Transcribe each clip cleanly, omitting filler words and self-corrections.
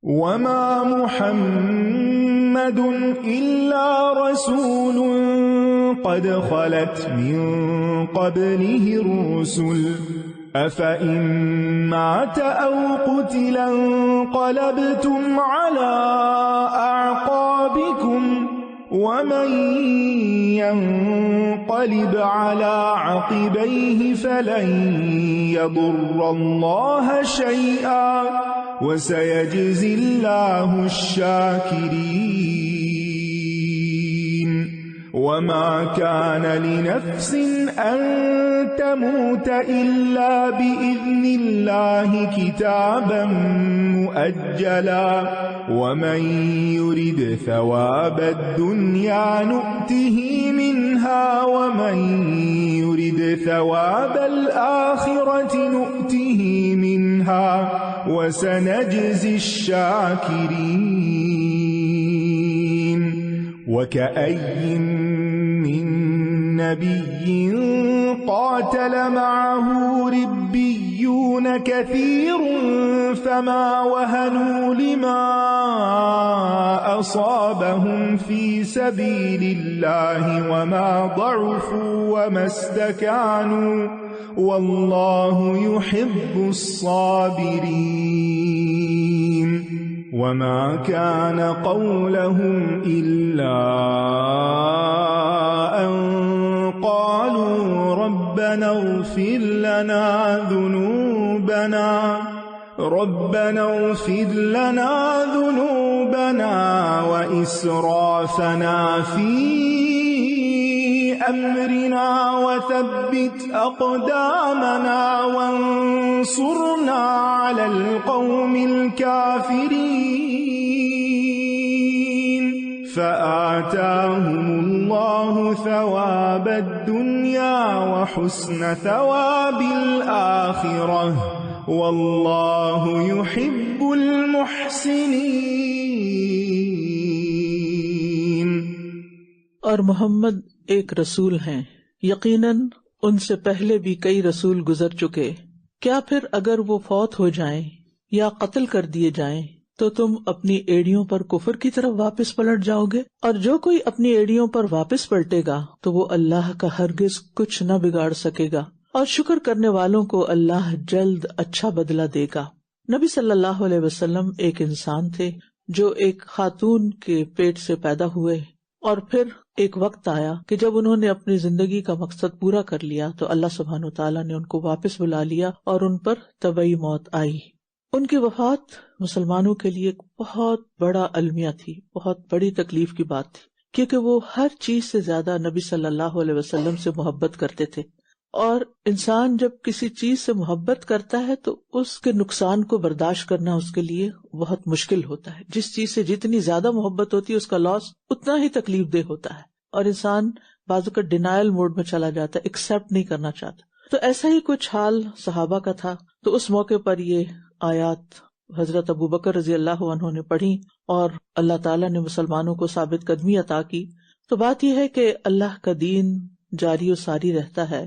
وما محمد إلا رسول قد خلت من قبله الرسل أفإن مات أو قتل انقلبتم على أعقابكم ومن ينقلب على عقبيه فلن يضر الله شيئا وسيجزي الله الشاكرين وما كان لنفس أن تموت إلا بإذن الله كتابا مؤجلا ومن يرد ثواب الدنيا نؤته منها ومن يرد ثواب الآخرة نؤته منها وسنجزي الشاكرين وكأي من نبي قاتل معه ربيون كثير فما وهنوا لما أصابهم في سبيل الله وما ضعفوا وما استكانوا والله يحب الصابرين وما كان قولهم إلا أن قالوا ربنا اغفر لنا ذنوبنا وإسرافنا في أمرنا وثبت أقدامنا وانصرنا على القوم الكافرين فآتاهم الله ثواب الدنيا وحسن ثواب الآخرة والله يحب المحسنين۔ اور محمد ایک رسول ہیں، یقیناً ان سے پہلے بھی کئی رسول گزر چکے، کیا پھر اگر وہ فوت ہو جائیں یا قتل کر دیے جائیں تو تم اپنی ایڑیوں پر کفر کی طرف واپس پلٹ جاؤ گے؟ اور جو کوئی اپنی ایڑیوں پر واپس پلٹے گا تو وہ اللہ کا ہرگز کچھ نہ بگاڑ سکے گا، اور شکر کرنے والوں کو اللہ جلد اچھا بدلہ دے گا۔ نبی صلی اللہ علیہ وسلم ایک انسان تھے جو ایک خاتون کے پیٹ سے پیدا ہوئے، اور پھر ایک وقت آیا کہ جب انہوں نے اپنی زندگی کا مقصد پورا کر لیا تو اللہ سبحانہ وتعالیٰ نے ان کو واپس بلا لیا اور ان پر طبعی موت آئی۔ ان کی وفات مسلمانوں کے لیے ایک بہت بڑا المیہ تھی، بہت بڑی تکلیف کی بات تھی، کیونکہ وہ ہر چیز سے زیادہ نبی صلی اللہ علیہ وسلم سے محبت کرتے تھے، اور انسان جب کسی چیز سے محبت کرتا ہے تو اس کے نقصان کو برداشت کرنا اس کے لیے بہت مشکل ہوتا ہے۔ جس چیز سے جتنی زیادہ محبت ہوتی ہے اس کا لاس اتنا ہی تکلیف دہ ہوتا ہے، اور انسان بعض اوقات ڈینائل موڈ میں چلا جاتا ہے، ایکسپٹ نہیں کرنا چاہتا۔ تو ایسا ہی کچھ حال صحابہ کا تھا، تو اس موقع پر یہ آیات حضرت ابوبکر رضی اللہ عنہ نے پڑھی اور اللہ تعالیٰ نے مسلمانوں کو ثابت قدمی عطا کی۔ تو بات یہ ہے کہ اللہ کا دین جاری و ساری رہتا ہے،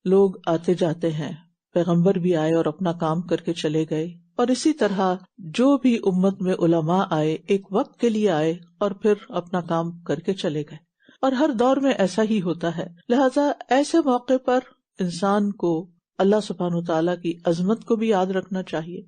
لوگ آتے جاتے ہیں، پیغمبر بھی آئے اور اپنا کام کر کے چلے گئے، اور اسی طرح جو بھی امت میں علماء آئے ایک وقت کے لیے آئے اور پھر اپنا کام کر کے چلے گئے، اور ہر دور میں ایسا ہی ہوتا ہے۔ لہذا ایسے موقع پر انسان کو اللہ سبحانہ وتعالیٰ کی عظمت کو بھی یاد رکھنا چاہیے،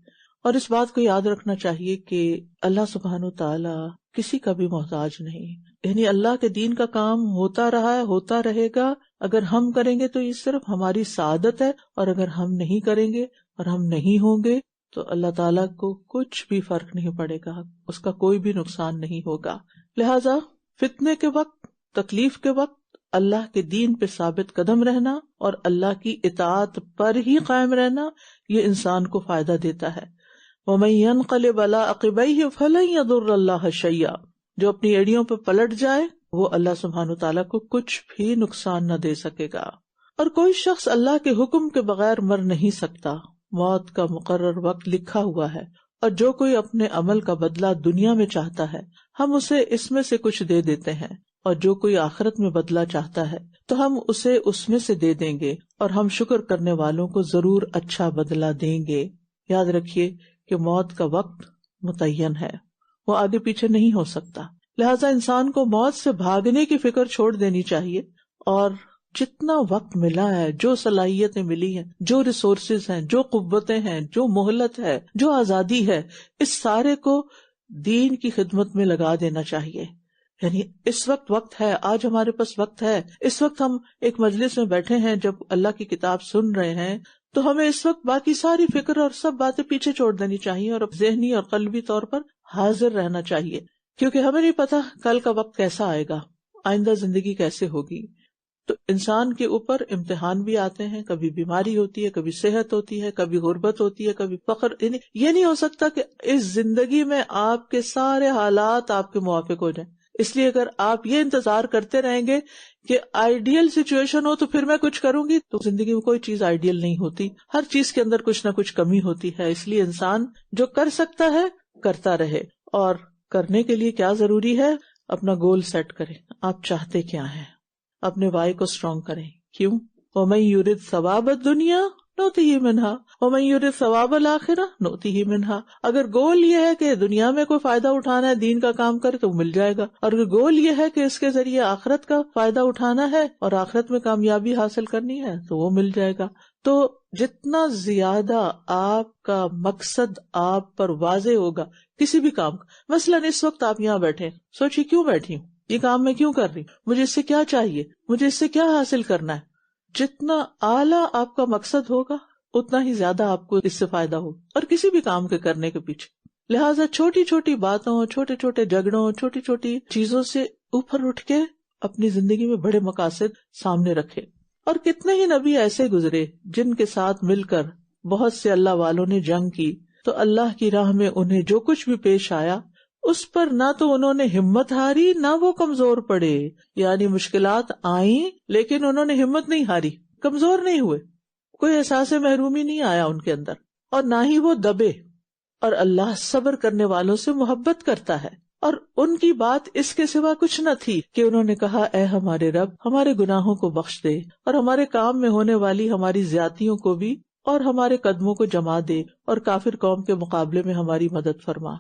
اور اس بات کو یاد رکھنا چاہیے کہ اللہ سبحانہ وتعالیٰ کسی کا بھی محتاج نہیں، یعنی اللہ کے دین کا کام ہوتا رہا ہے، ہوتا رہے گا۔ اگر ہم کریں گے تو یہ صرف ہماری سعادت ہے، اور اگر ہم نہیں کریں گے اور ہم نہیں ہوں گے تو اللہ تعالیٰ کو کچھ بھی فرق نہیں پڑے گا، اس کا کوئی بھی نقصان نہیں ہوگا۔ لہذا فتنے کے وقت، تکلیف کے وقت اللہ کے دین پہ ثابت قدم رہنا اور اللہ کی اطاعت پر ہی قائم رہنا، یہ انسان کو فائدہ دیتا ہے۔ وَمَن يَنْقَلِبْ عَلَىٰ عَقِبَيْهِ فَلَن يَضُرَّ اللَّهَ شَيْئًا، جو اپنی ایڑیوں پہ پلٹ جائے وہ اللہ سبحانہ وتعالیٰ کو کچھ بھی نقصان نہ دے سکے گا۔ اور کوئی شخص اللہ کے حکم کے بغیر مر نہیں سکتا، موت کا مقرر وقت لکھا ہوا ہے، اور جو کوئی اپنے عمل کا بدلہ دنیا میں چاہتا ہے ہم اسے اس میں سے کچھ دے دیتے ہیں، اور جو کوئی آخرت میں بدلہ چاہتا ہے تو ہم اسے اس میں سے دے دیں گے، اور ہم شکر کرنے والوں کو ضرور اچھا بدلہ دیں گے۔ یاد رکھیے کہ موت کا وقت متعین ہے، وہ آگے پیچھے نہیں ہو سکتا. لہٰذا انسان کو موت سے بھاگنے کی فکر چھوڑ دینی چاہیے، اور جتنا وقت ملا ہے، جو صلاحیتیں ملی ہیں، جو ریسورسز ہیں، جو قوتیں ہیں، جو مہلت ہے، جو آزادی ہے، اس سارے کو دین کی خدمت میں لگا دینا چاہیے. یعنی اس وقت ہے، آج ہمارے پاس وقت ہے، اس وقت ہم ایک مجلس میں بیٹھے ہیں جب اللہ کی کتاب سن رہے ہیں، تو ہمیں اس وقت باقی ساری فکر اور سب باتیں پیچھے چھوڑ دینی چاہیے اور ذہنی اور قلبی طور پر حاضر رہنا چاہیے، کیونکہ ہمیں نہیں پتا کل کا وقت کیسا آئے گا، آئندہ زندگی کیسے ہوگی. تو انسان کے اوپر امتحان بھی آتے ہیں، کبھی بیماری ہوتی ہے، کبھی صحت ہوتی ہے، کبھی غربت ہوتی ہے، کبھی فقر. یعنی یہ نہیں ہو سکتا کہ اس زندگی میں آپ کے سارے حالات آپ کے موافق ہو جائیں. اس لیے اگر آپ یہ انتظار کرتے رہیں گے کہ آئیڈیل سچویشن ہو تو پھر میں کچھ کروں گی، تو زندگی میں کوئی چیز آئیڈیل نہیں ہوتی، ہر چیز کے اندر کچھ نہ کچھ کمی ہوتی ہے. اس لیے انسان جو کر سکتا ہے کرتا رہے، اور کرنے کے لیے کیا ضروری ہے؟ اپنا گول سیٹ کریں، آپ چاہتے کیا ہیں، اپنے وائی کو اسٹرانگ کریں. کیوں؟ وَمَن يُرِدْ ثَوَابَ الدُّنْيَا نُؤْتِهِ مِنْهَا وَمَن يُرِدْ ثَوَابَ الْآخِرَةِ نُؤْتِهِ مِنْهَا. اگر گول یہ ہے کہ دنیا میں کوئی فائدہ اٹھانا ہے، دین کا کام کرے تو مل جائے گا، اور اگر گول یہ ہے کہ اس کے ذریعے آخرت کا فائدہ اٹھانا ہے اور آخرت میں کامیابی حاصل کرنی ہے تو وہ مل جائے گا. تو جتنا زیادہ آپ کا مقصد آپ پر واضح ہوگا کسی بھی کام کا، مثلاً اس وقت آپ یہاں بیٹھے، سوچیے کیوں بیٹھی ہوں، یہ کام میں کیوں کر رہی ہوں، مجھے اس سے کیا چاہیے، مجھے اس سے کیا حاصل کرنا ہے. جتنا اعلیٰ آپ کا مقصد ہوگا اتنا ہی زیادہ آپ کو اس سے فائدہ ہوگا، اور کسی بھی کام کے کرنے کے پیچھے. لہٰذا چھوٹی چھوٹی باتوں، چھوٹے چھوٹے جھگڑوں، چھوٹی چھوٹی چیزوں سے اوپر اٹھ کے اپنی زندگی میں بڑے مقاصد سامنے رکھے. اور کتنے ہی نبی ایسے گزرے جن کے ساتھ مل کر بہت سے اللہ والوں نے جنگ کی، تو اللہ کی راہ میں انہیں جو کچھ بھی پیش آیا اس پر نہ تو انہوں نے ہمت ہاری، نہ وہ کمزور پڑے. یعنی مشکلات آئیں لیکن انہوں نے ہمت نہیں ہاری، کمزور نہیں ہوئے، کوئی احساس محرومی نہیں آیا ان کے اندر، اور نہ ہی وہ دبے. اور اللہ صبر کرنے والوں سے محبت کرتا ہے. اور ان کی بات اس کے سوا کچھ نہ تھی کہ انہوں نے کہا، اے ہمارے رب، ہمارے گناہوں کو بخش دے، اور ہمارے کام میں ہونے والی ہماری زیادتیوں کو بھی، اور ہمارے قدموں کو جما دے، اور کافر قوم کے مقابلے میں ہماری مدد فرما.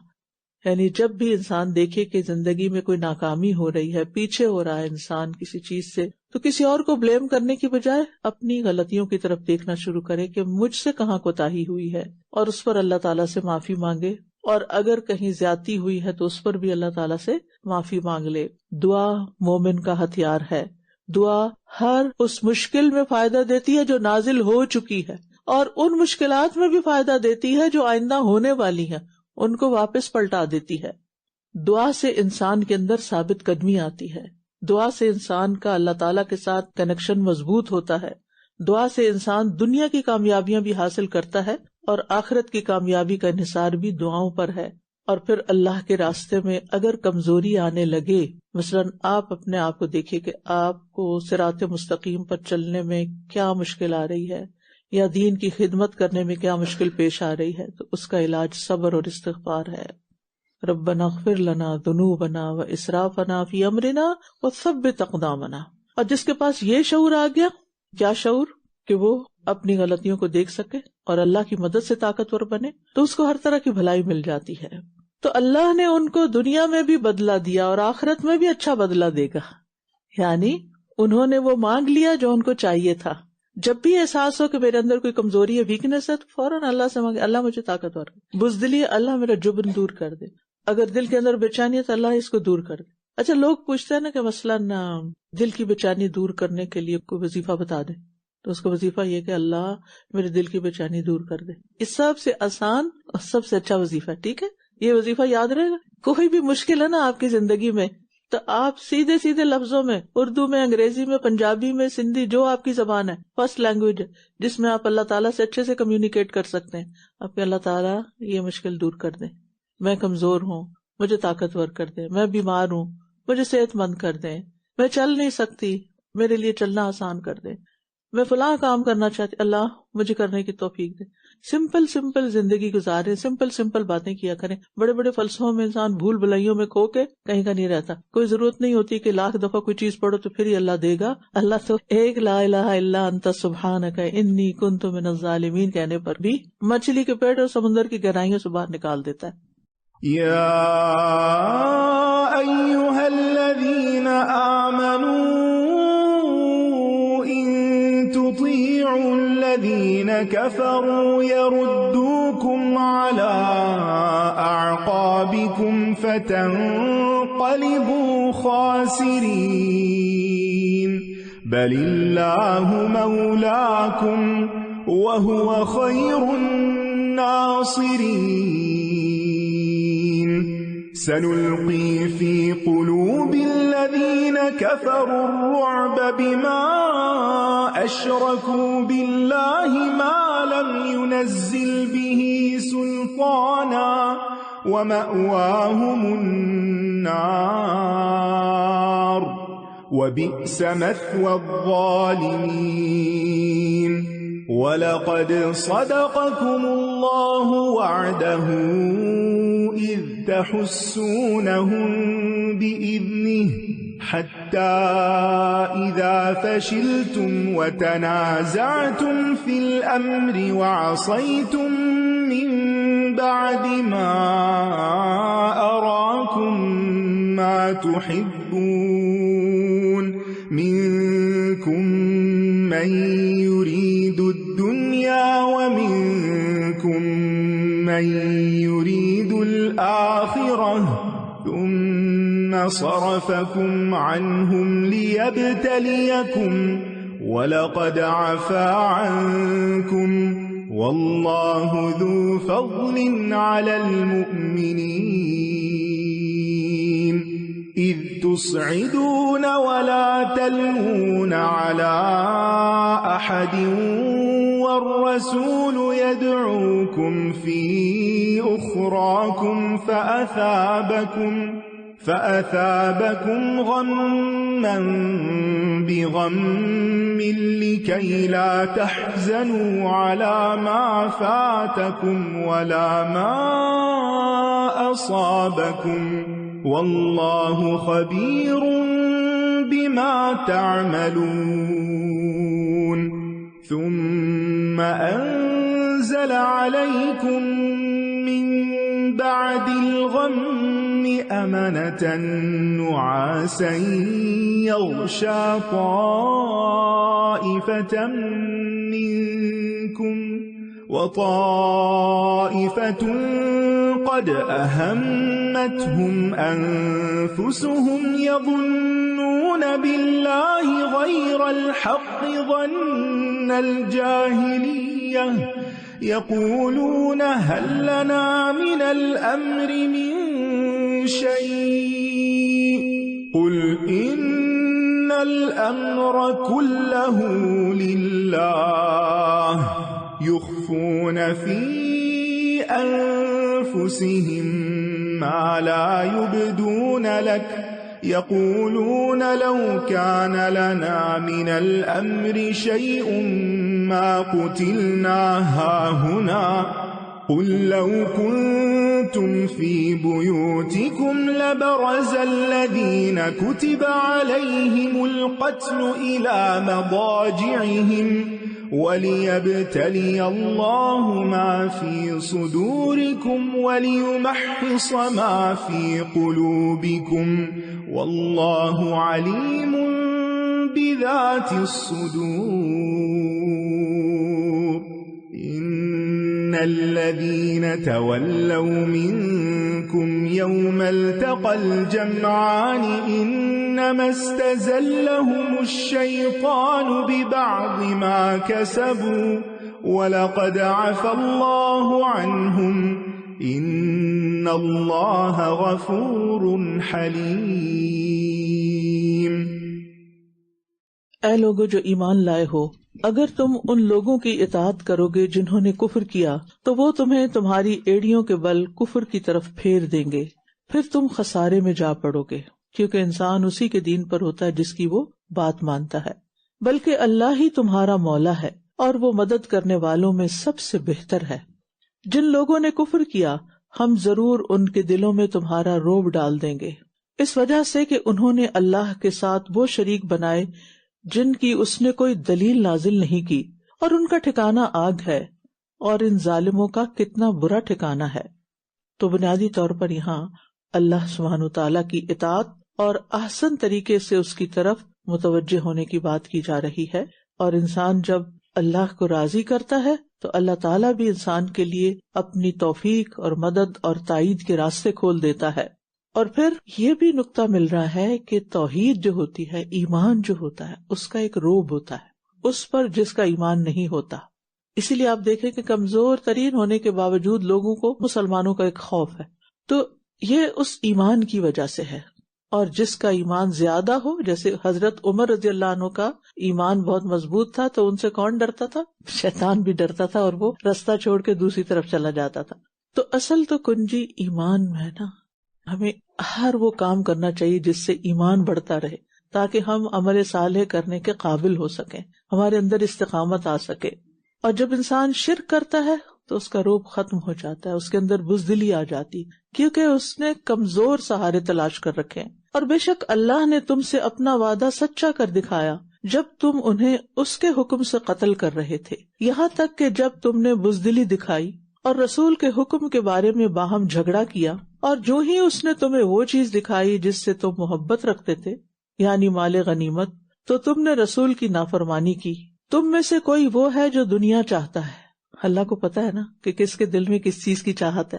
یعنی جب بھی انسان دیکھے کہ زندگی میں کوئی ناکامی ہو رہی ہے، پیچھے ہو رہا ہے انسان کسی چیز سے، تو کسی اور کو بلیم کرنے کی بجائے اپنی غلطیوں کی طرف دیکھنا شروع کرے کہ مجھ سے کہاں کوتاہی ہوئی ہے، اور اس پر اللہ تعالیٰ سے معافی مانگے. اور اگر کہیں زیادتی ہوئی ہے تو اس پر بھی اللہ تعالیٰ سے معافی مانگ لے. دعا مومن کا ہتھیار ہے. دعا ہر اس مشکل میں فائدہ دیتی ہے جو نازل ہو چکی ہے، اور ان مشکلات میں بھی فائدہ دیتی ہے جو آئندہ ہونے والی ہیں، ان کو واپس پلٹا دیتی ہے. دعا سے انسان کے اندر ثابت قدمی آتی ہے. دعا سے انسان کا اللہ تعالیٰ کے ساتھ کنیکشن مضبوط ہوتا ہے. دعا سے انسان دنیا کی کامیابیاں بھی حاصل کرتا ہے، اور آخرت کی کامیابی کا انحصار بھی دعاؤں پر ہے. اور پھر اللہ کے راستے میں اگر کمزوری آنے لگے، مثلاً آپ اپنے آپ کو دیکھیں کہ آپ کو صراط مستقیم پر چلنے میں کیا مشکل آ رہی ہے، یا دین کی خدمت کرنے میں کیا مشکل پیش آ رہی ہے، تو اس کا علاج صبر اور استغفار ہے. ربنا اغفر لنا ذنوبنا واسرافنا فی امرنا وثبت اقدامنا. اور جس کے پاس یہ شعور آ گیا، کیا شعور؟ کہ وہ اپنی غلطیوں کو دیکھ سکے اور اللہ کی مدد سے طاقتور بنے، تو اس کو ہر طرح کی بھلائی مل جاتی ہے. تو اللہ نے ان کو دنیا میں بھی بدلہ دیا اور آخرت میں بھی اچھا بدلہ دے گا. یعنی انہوں نے وہ مانگ لیا جو ان کو چاہیے تھا. جب بھی احساس ہو کہ میرے اندر کوئی کمزوری ہے، ویکنس ہے، تو فوراً اللہ سے مانگے، اللہ مجھے طاقتور کر. بزدلی، اللہ میرا جبن دور کر دے. اگر دل کے اندر بے چینی ہے تو اللہ اس کو دور کر دے. اچھا، لوگ پوچھتے ہیں نا کہ مثلاً دل کی بے چینی دور کرنے کے لیے کوئی وظیفہ بتا دے، تو اس کا وظیفہ یہ کہ اللہ میرے دل کی بے چینی دور کر دے. اس سب سے آسان اور سب سے اچھا وظیفہ. ٹھیک ہے، یہ وظیفہ یاد رہے گا. کوئی بھی مشکل ہے نا آپ کی زندگی میں، تو آپ سیدھے سیدھے لفظوں میں، اردو میں، انگریزی میں، پنجابی میں، سندھی، جو آپ کی زبان ہے، فرسٹ لینگویج ہے جس میں آپ اللہ تعالیٰ سے اچھے سے کمیونیکیٹ کر سکتے ہیں، آپ کے اللہ تعالیٰ یہ مشکل دور کر دیں. میں کمزور ہوں، مجھے طاقتور کر دیں. میں بیمار ہوں، مجھے صحت مند کر دیں. میں چل نہیں سکتی، میرے لیے چلنا آسان کر دیں. میں فلاں کام کرنا چاہتی، اللہ مجھے کرنے کی توفیق دے. سمپل سمپل زندگی گزارے، سمپل سمپل باتیں کیا کریں. بڑے بڑے فلسفوں میں انسان بھول بھلائیوں میں کھو کے کہیں کا نہیں رہتا. کوئی ضرورت نہیں ہوتی کہ لاکھ دفعہ کوئی چیز پڑھو تو پھر ہی اللہ دے گا. اللہ تو ایک لا الہ الا انت سبحانک انی کنت من الظالمین کہنے پر بھی مچھلی کے پیٹ اور سمندر کی گہرائیوں سے باہر نکال دیتا ہے. يا أيها الذين آمنوا إن تطيعوا الذين كفروا يردوكم على أعقابكم فتنقلبوا خاسرين بل الله مولاكم وهو خير الناصرين سنلقي في قلوب الذين كفروا الرعب بما أشركوا بالله ما لم ينزل به سلطانا ومأواهم النار وبئس مثوى الظالمين ولقد صدقكم الله وعده إذ تحسونهم بإذنه حتى إذا فشلتم وتنازعتم في الأمر وعصيتم من بعد ما أراكم ما تحبون منكم من يريد الدنيا ومنكم من يريد الآخرة ثم صرفكم عنهم ليبتليكم ولقد عفا عنكم والله ذو فضل على المؤمنين إذ تصعدون ولا تلوون على أحد والرسول يدعوكم في أخراكم فأثابكم غما بغم لكي لا تحزنوا على ما فاتكم ولا ما أصابكم والله خبير بما تعملون ثم أنزل عليكم من بعد الغم أمنة نعاسا يغشى طائفة منكم وطائفة قد أهمتهم أنفسهم يظنون بالله غير الحق ظن الجاهلية يقولون هل لنا من الأمر من شيء قل إن الأمر كله لله يخفون في أنفسهم ما لا يبدون لك يقولون لو كان لنا من الأمر شيء ما قتلنا هاهنا قل لو كنتم في بيوتكم لبرز الذين كتب عليهم القتل إلى مضاجعهم وليبتلي الله ما في صدوركم وليمحص ما في قلوبكم والله عليم بذات الصدور إن الذين تولوا منكم يوم التقى الجمعان إنما استزلهم الشيطان ببعض ما كسبوا ولقد عفا الله عنهم إن الله غفور حليم. اے لوگو جو ایمان لائے ہو، اگر تم ان لوگوں کی اطاعت کرو گے جنہوں نے کفر کیا تو وہ تمہیں تمہاری ایڑیوں کے بل کفر کی طرف پھیر دیں گے، پھر تم خسارے میں جا پڑو گے، کیونکہ انسان اسی کے دین پر ہوتا ہے جس کی وہ بات مانتا ہے. بلکہ اللہ ہی تمہارا مولا ہے اور وہ مدد کرنے والوں میں سب سے بہتر ہے. جن لوگوں نے کفر کیا ہم ضرور ان کے دلوں میں تمہارا روب ڈال دیں گے، اس وجہ سے کہ انہوں نے اللہ کے ساتھ وہ شریک بنائے جن کی اس نے کوئی دلیل نازل نہیں کی، اور ان کا ٹھکانہ آگ ہے، اور ان ظالموں کا کتنا برا ٹھکانہ ہے. تو بنیادی طور پر یہاں اللہ سبحانہ تعالیٰ کی اطاعت اور احسن طریقے سے اس کی طرف متوجہ ہونے کی بات کی جا رہی ہے. اور انسان جب اللہ کو راضی کرتا ہے تو اللہ تعالیٰ بھی انسان کے لیے اپنی توفیق اور مدد اور تائید کے راستے کھول دیتا ہے. اور پھر یہ بھی نقطہ مل رہا ہے کہ توحید جو ہوتی ہے، ایمان جو ہوتا ہے، اس کا ایک روب ہوتا ہے اس پر جس کا ایمان نہیں ہوتا. اسی لیے آپ دیکھیں کہ کمزور ترین ہونے کے باوجود لوگوں کو مسلمانوں کا ایک خوف ہے. تو یہ اس ایمان کی وجہ سے ہے. اور جس کا ایمان زیادہ ہو، جیسے حضرت عمر رضی اللہ عنہ کا ایمان بہت مضبوط تھا، تو ان سے کون ڈرتا تھا؟ شیطان بھی ڈرتا تھا، اور وہ رستہ چھوڑ کے دوسری طرف چلا جاتا تھا. تو اصل تو کنجی ایمان میں ہے نا. ہمیں ہر وہ کام کرنا چاہیے جس سے ایمان بڑھتا رہے، تاکہ ہم عمل صالح کرنے کے قابل ہو سکیں، ہمارے اندر استقامت آ سکے. اور جب انسان شرک کرتا ہے تو اس کا روب ختم ہو جاتا ہے، اس کے اندر بزدلی آ جاتی، کیونکہ اس نے کمزور سہارے تلاش کر رکھے ہیں. اور بے شک اللہ نے تم سے اپنا وعدہ سچا کر دکھایا جب تم انہیں اس کے حکم سے قتل کر رہے تھے، یہاں تک کہ جب تم نے بزدلی دکھائی اور رسول کے حکم کے بارے میں باہم جھگڑا کیا، اور جو ہی اس نے تمہیں وہ چیز دکھائی جس سے تم محبت رکھتے تھے، یعنی مال غنیمت، تو تم نے رسول کی نافرمانی کی. تم میں سے کوئی وہ ہے جو دنیا چاہتا ہے. اللہ کو پتا ہے نا کہ کس کے دل میں کس چیز کی چاہت ہے.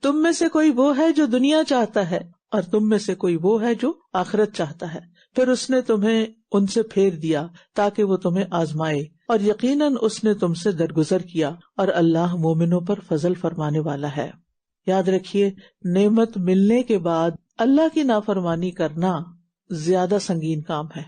تم میں سے کوئی وہ ہے جو دنیا چاہتا ہے، اور تم میں سے کوئی وہ ہے جو آخرت چاہتا ہے. پھر اس نے تمہیں ان سے پھیر دیا تاکہ وہ تمہیں آزمائے، اور یقیناً اس نے تم سے درگزر کیا، اور اللہ مومنوں پر فضل فرمانے والا ہے. یاد رکھیے، نعمت ملنے کے بعد اللہ کی نافرمانی کرنا زیادہ سنگین کام ہے.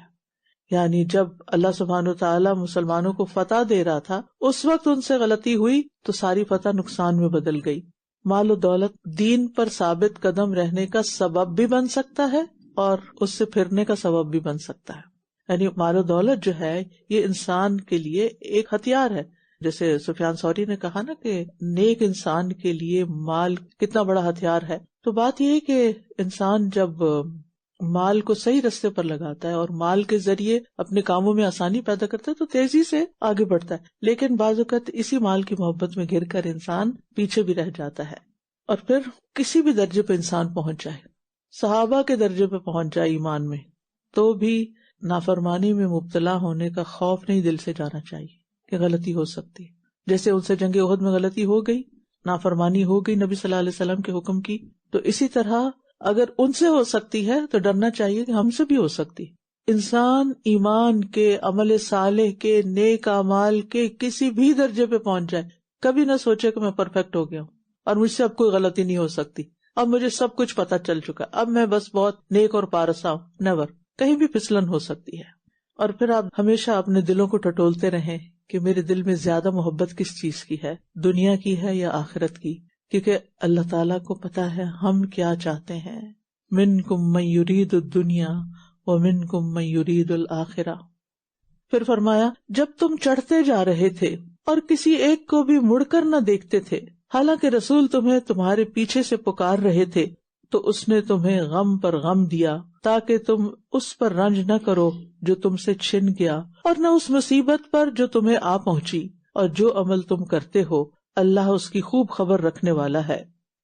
یعنی جب اللہ سبحانہ وتعالی مسلمانوں کو فتح دے رہا تھا، اس وقت ان سے غلطی ہوئی تو ساری فتح نقصان میں بدل گئی. مال و دولت دین پر ثابت قدم رہنے کا سبب بھی بن سکتا ہے اور اس سے پھرنے کا سبب بھی بن سکتا ہے. یعنی مال و دولت جو ہے یہ انسان کے لیے ایک ہتھیار ہے. جیسے سفیان ثوری نے کہا نا کہ نیک انسان کے لیے مال کتنا بڑا ہتھیار ہے. تو بات یہ ہے کہ انسان جب مال کو صحیح رستے پر لگاتا ہے اور مال کے ذریعے اپنے کاموں میں آسانی پیدا کرتا ہے تو تیزی سے آگے بڑھتا ہے. لیکن بعض اوقات اسی مال کی محبت میں گر کر انسان پیچھے بھی رہ جاتا ہے، اور پھر کسی بھی درجے پہ انسان پہنچ جائے، صحابہ کے درجے پہ پہنچ جائے ایمان میں، تو بھی نافرمانی میں مبتلا ہونے کا خوف نہیں دل سے جانا چاہیے کہ غلطی ہو سکتی. جیسے ان سے جنگ احد میں غلطی ہو گئی، نافرمانی ہو گئی نبی صلی اللہ علیہ وسلم کے حکم کی، تو اسی طرح اگر ان سے ہو سکتی ہے تو ڈرنا چاہیے کہ ہم سے بھی ہو سکتی. انسان ایمان کے، عمل صالح کے، نیک اعمال کے کسی بھی درجے پہ پہنچ جائے، کبھی نہ سوچے کہ میں پرفیکٹ ہو گیا ہوں اور مجھ سے اب کوئی غلطی نہیں ہو سکتی، اب مجھے سب کچھ پتا چل چکا، اب میں بس بہت نیک اور پارسا ہوں. نیور، کہیں بھی پھسلن ہو سکتی ہے. اور پھر آپ ہمیشہ اپنے دلوں کو ٹٹولتے رہیں کہ میرے دل میں زیادہ محبت کس چیز کی ہے، دنیا کی ہے یا آخرت کی، کیونکہ اللہ تعالیٰ کو پتا ہے ہم کیا چاہتے ہیں. منکم من یرید الدنیا ومنکم من یرید الآخرہ. پھر فرمایا جب تم چڑھتے جا رہے تھے اور کسی ایک کو بھی مڑ کر نہ دیکھتے تھے، حالانکہ رسول تمہیں تمہارے پیچھے سے پکار رہے تھے، تو اس نے تمہیں غم پر غم دیا تاکہ تم اس پر رنج نہ کرو جو تم سے چھن گیا، اور نہ اس مصیبت پر جو تمہیں آ پہنچی. اور جو عمل تم کرتے ہو اللہ اس کی خوب خبر رکھنے والا ہے.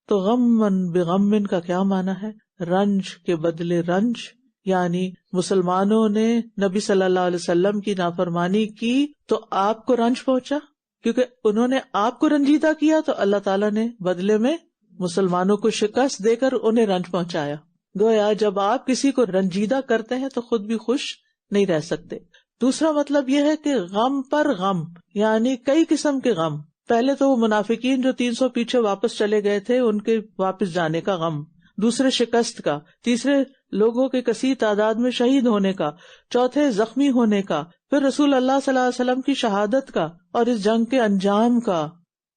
تو غم بغم کا کیا معنی ہے؟ رنج کے بدلے رنج، یعنی مسلمانوں نے نبی صلی اللہ علیہ وسلم کی نافرمانی کی تو آپ کو رنج پہنچا، کیونکہ انہوں نے آپ کو رنجیدہ کیا تو اللہ تعالیٰ نے بدلے میں مسلمانوں کو شکست دے کر انہیں رنج پہنچایا. گویا جب آپ کسی کو رنجیدہ کرتے ہیں تو خود بھی خوش نہیں رہ سکتے. دوسرا مطلب یہ ہے کہ غم پر غم، یعنی کئی قسم کے غم. پہلے تو وہ منافقین جو 300 پیچھے واپس چلے گئے تھے ان کے واپس جانے کا غم، دوسرے شکست کا، تیسرے لوگوں کے کثیر تعداد میں شہید ہونے کا، چوتھے زخمی ہونے کا، پھر رسول اللہ صلی اللہ علیہ وسلم کی شہادت کا اور اس جنگ کے انجام کا.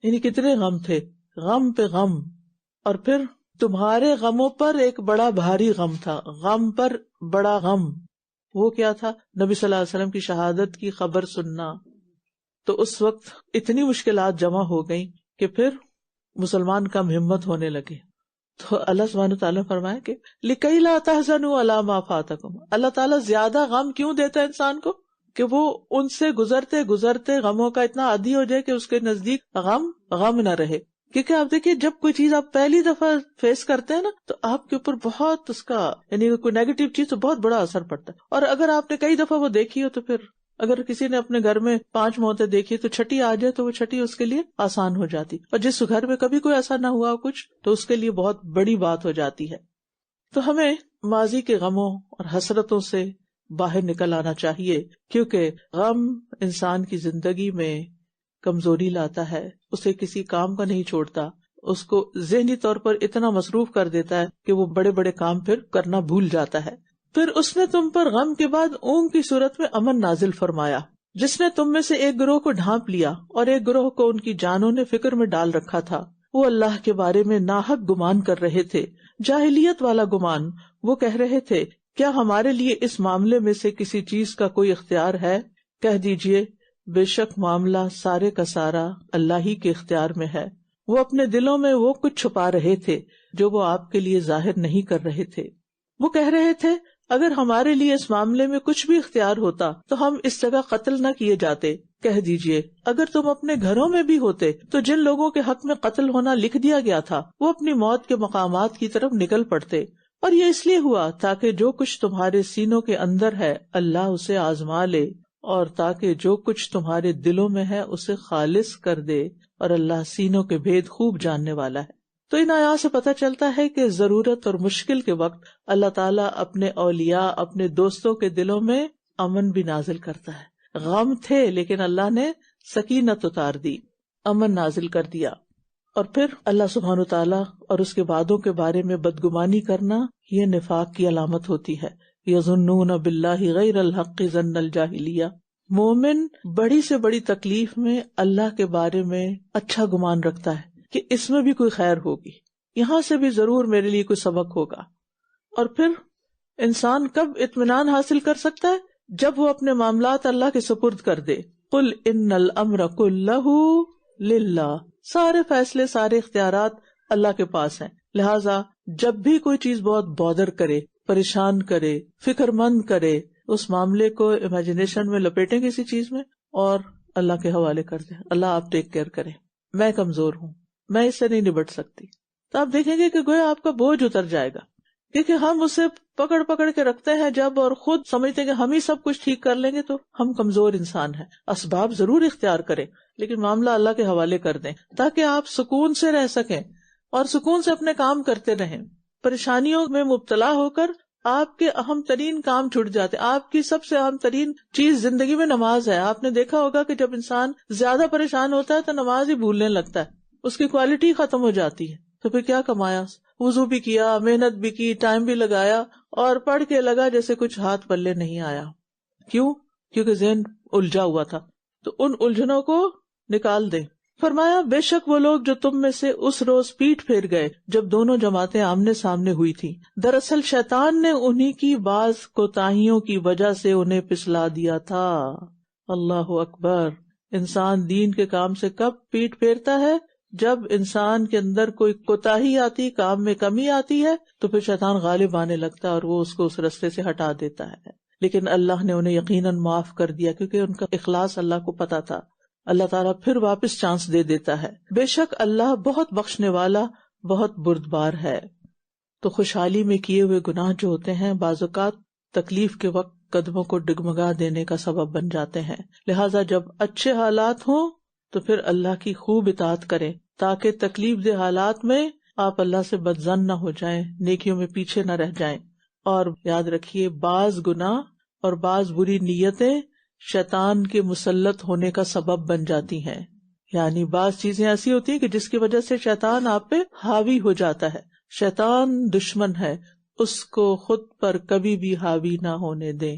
یعنی کتنے غم تھے، غم پہ غم. اور پھر تمہارے غموں پر ایک بڑا بھاری غم تھا، غم پر بڑا غم. وہ کیا تھا؟ نبی صلی اللہ علیہ وسلم کی شہادت کی خبر سننا. تو اس وقت اتنی مشکلات جمع ہو گئیں کہ پھر مسلمان کم ہمت ہونے لگے. تو اللہ سبحانہ تعالیٰ فرمائے کہ لِكَيْ لَا تَحْزَنُوا عَلَىٰ مَا فَاتَكُمْ. اللہ تعالیٰ زیادہ غم کیوں دیتا ہے انسان کو؟ کہ وہ ان سے گزرتے گزرتے غموں کا اتنا عادی ہو جائے کہ اس کے نزدیک غم نہ رہے. کیونکہ آپ دیکھیے جب کوئی چیز آپ پہلی دفعہ فیس کرتے ہیں نا تو آپ کے اوپر بہت اس کا یعنی کوئی نیگیٹو چیز تو بہت بڑا اثر پڑتا ہے. اور اگر آپ نے کئی دفعہ وہ دیکھی ہو تو پھر اگر کسی نے اپنے گھر میں 5 موتیں دیکھی تو چھٹی آ جائے تو وہ چھٹی اس کے لیے آسان ہو جاتی. اور جس گھر میں کبھی کوئی ایسا نہ ہوا کچھ تو اس کے لیے بہت بڑی بات ہو جاتی ہے. تو ہمیں ماضی کے غموں اور حسرتوں سے باہر نکل آنا چاہیے، کیونکہ غم انسان کی زندگی میں کمزوری لاتا ہے، اسے کسی کام کا نہیں چھوڑتا، اس کو ذہنی طور پر اتنا مصروف کر دیتا ہے کہ وہ بڑے بڑے کام پھر کرنا بھول جاتا ہے. پھر اس نے تم پر غم کے بعد اونگ کی صورت میں امن نازل فرمایا، جس نے تم میں سے ایک گروہ کو ڈھانپ لیا اور ایک گروہ کو ان کی جانوں نے فکر میں ڈال رکھا تھا. وہ اللہ کے بارے میں ناحق گمان کر رہے تھے، جاہلیت والا گمان. وہ کہہ رہے تھے کیا ہمارے لیے اس معاملے میں سے کسی چیز کا کوئی اختیار ہے؟ کہہ دیجئے بے شک معاملہ سارے کا سارا اللہ ہی کے اختیار میں ہے. وہ اپنے دلوں میں وہ کچھ چھپا رہے تھے جو وہ آپ کے لیے ظاہر نہیں کر رہے تھے. وہ کہہ رہے تھے اگر ہمارے لیے اس معاملے میں کچھ بھی اختیار ہوتا تو ہم اس جگہ قتل نہ کیے جاتے. کہہ دیجئے اگر تم اپنے گھروں میں بھی ہوتے تو جن لوگوں کے حق میں قتل ہونا لکھ دیا گیا تھا وہ اپنی موت کے مقامات کی طرف نکل پڑتے. اور یہ اس لیے ہوا تاکہ جو کچھ تمہارے سینوں کے اندر ہے اللہ اسے آزما لے، اور تاکہ جو کچھ تمہارے دلوں میں ہے اسے خالص کر دے، اور اللہ سینوں کے بھید خوب جاننے والا ہے. تو ان آیات سے پتہ چلتا ہے کہ ضرورت اور مشکل کے وقت اللہ تعالیٰ اپنے اولیاء، اپنے دوستوں کے دلوں میں امن بھی نازل کرتا ہے. غم تھے لیکن اللہ نے سکینت اتار دی، امن نازل کر دیا. اور پھر اللہ سبحانہ تعالیٰ اور اس کے وعدوں کے بارے میں بدگمانی کرنا یہ نفاق کی علامت ہوتی ہے. یظنون باللہ غیر الحق ظن الجاہلیہ. مومن بڑی سے بڑی تکلیف میں اللہ کے بارے میں اچھا گمان رکھتا ہے کہ اس میں بھی کوئی خیر ہوگی، یہاں سے بھی ضرور میرے لیے کوئی سبق ہوگا. اور پھر انسان کب اطمینان حاصل کر سکتا ہے؟ جب وہ اپنے معاملات اللہ کے سپرد کر دے. قل ان الامر کلہ للہ. سارے فیصلے، سارے اختیارات اللہ کے پاس ہیں. لہٰذا جب بھی کوئی چیز بہت بودر کرے، پریشان کرے، فکر مند کرے، اس معاملے کو امیجنیشن میں لپیٹیں کسی چیز میں اور اللہ کے حوالے کر دیں. اللہ آپ ٹیک کیئر کریں، میں کمزور ہوں، میں اس سے نہیں نبٹ سکتی. تو آپ دیکھیں گے کہ گویا آپ کا بوجھ اتر جائے گا، کیونکہ ہم اسے پکڑ پکڑ کے رکھتے ہیں جب، اور خود سمجھتے ہیں کہ ہم ہی سب کچھ ٹھیک کر لیں گے. تو ہم کمزور انسان ہیں. اسباب ضرور اختیار کریں لیکن معاملہ اللہ کے حوالے کر دیں تاکہ آپ سکون سے رہ سکیں اور سکون سے اپنے کام کرتے رہیں. پریشانیوں میں مبتلا ہو کر آپ کے اہم ترین کام چھوٹ جاتے. آپ کی سب سے اہم ترین چیز زندگی میں نماز ہے. آپ نے دیکھا ہوگا کہ جب انسان زیادہ پریشان ہوتا ہے تو نماز ہی بھولنے لگتا ہے، اس کی کوالٹی ختم ہو جاتی ہے. تو پھر کیا کمایا؟ وضو بھی کیا، محنت بھی کی، ٹائم بھی لگایا، اور پڑھ کے لگا جیسے کچھ ہاتھ پلے نہیں آیا. کیوں؟ کیونکہ ذہن الجھا ہوا تھا. تو ان الجھنوں کو نکال دیں. فرمایا بے شک وہ لوگ جو تم میں سے اس روز پیٹ پھیر گئے جب دونوں جماعتیں آمنے سامنے ہوئی تھی، دراصل شیطان نے انہی کی بعض کوتاہیوں کی وجہ سے انہیں پھسلا دیا تھا. اللہ اکبر. انسان دین کے کام سے کب پیٹ پھیرتا ہے؟ جب انسان کے اندر کوئی کوتاہی آتی، کام میں کمی آتی ہے، تو پھر شیطان غالب آنے لگتا ہے اور وہ اس کو اس رستے سے ہٹا دیتا ہے. لیکن اللہ نے انہیں یقیناً معاف کر دیا کیونکہ ان کا اخلاص اللہ کو پتا تھا. اللہ تعالیٰ پھر واپس چانس دے دیتا ہے. بے شک اللہ بہت بخشنے والا، بہت بردبار ہے. تو خوشحالی میں کیے ہوئے گناہ جو ہوتے ہیں بعض اوقات تکلیف کے وقت قدموں کو ڈگمگا دینے کا سبب بن جاتے ہیں. لہٰذا جب اچھے حالات ہوں تو پھر اللہ کی خوب اطاعت کریں تاکہ تکلیف دہ حالات میں آپ اللہ سے بدظن نہ ہو جائیں، نیکیوں میں پیچھے نہ رہ جائیں. اور یاد رکھیے بعض گناہ اور بعض بری نیتیں شیطان کے مسلط ہونے کا سبب بن جاتی ہیں. یعنی بعض چیزیں ایسی ہوتی ہیں کہ جس کی وجہ سے شیطان آپ پہ حاوی ہو جاتا ہے. شیطان دشمن ہے، اس کو خود پر کبھی بھی حاوی نہ ہونے دیں.